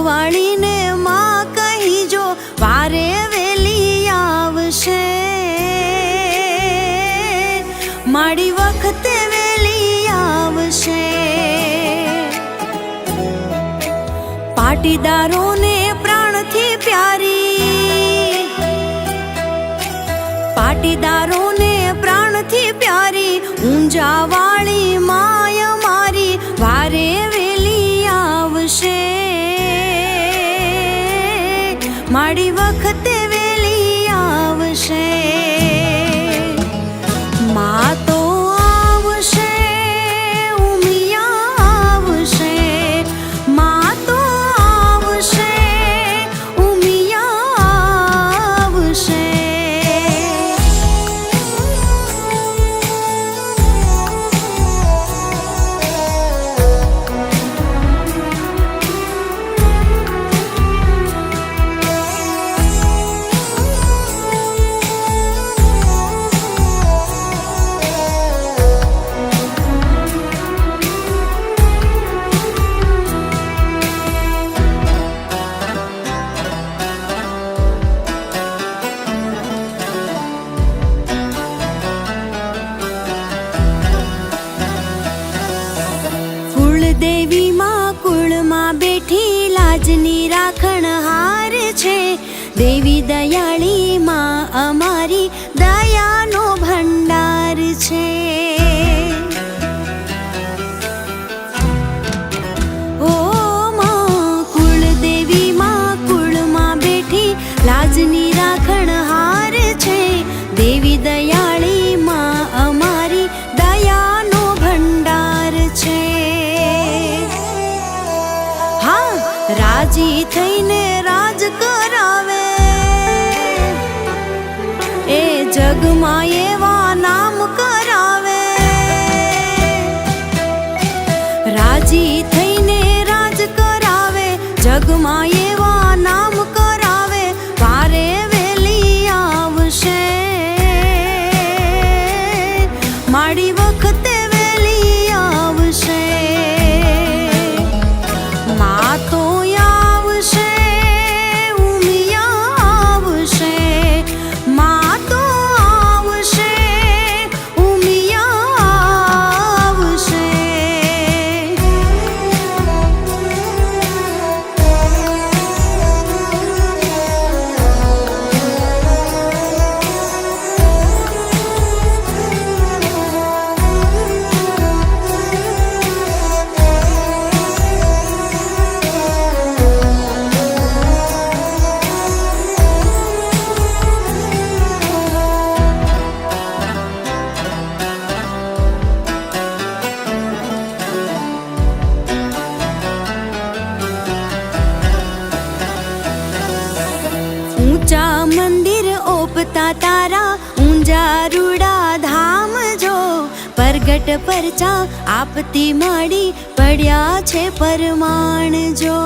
વાળીને માં કહીજો વારે વેલી આવશે, માડી વખતે વેલી આવશે। પાટીદારોને પ્રાણથી પ્યારી, પાટીદારોને પ્રાણથી પ્યારી, ઊંઝા વાળી માય મારી વારે વેલી આવશે, માડી વખતે વેલી આવશે। માં તો આવશે, ઉમિયા આવશે, માં તો આવશે, ઉમિયા આવશે। દેવી માં કુળમાં બેઠી લાજની રાખણહાર છે, દેવી દયાળી માં અમારી દયાનો ભંડાર છે। ઓ માં કુળદેવી માં કુળમાં બેઠી લાજની રાખણહાર છે, દેવી દયાળી માં અમારી દયાનો ભંડાર છે। રાજી થઈને રાજ કરાવે, એ જગમાં એવા નામ કરાવે, રાજી થઈને રાજ કરાવે, જગમાં એવા નામ કરાવે, વારે વેલી આવશે, માડી વખતે વેલી આવશે। માં તો આવશે, ઉમિયા આવશે, માં તો આવશે, ઉમિયા આવશે। ઊંચા મંદિર ઓપતા તારા ઊંઝા રૂડા ધામ જો, પરગટ પરચા આપતી માડી પડ્યા છે પરમાણ જો।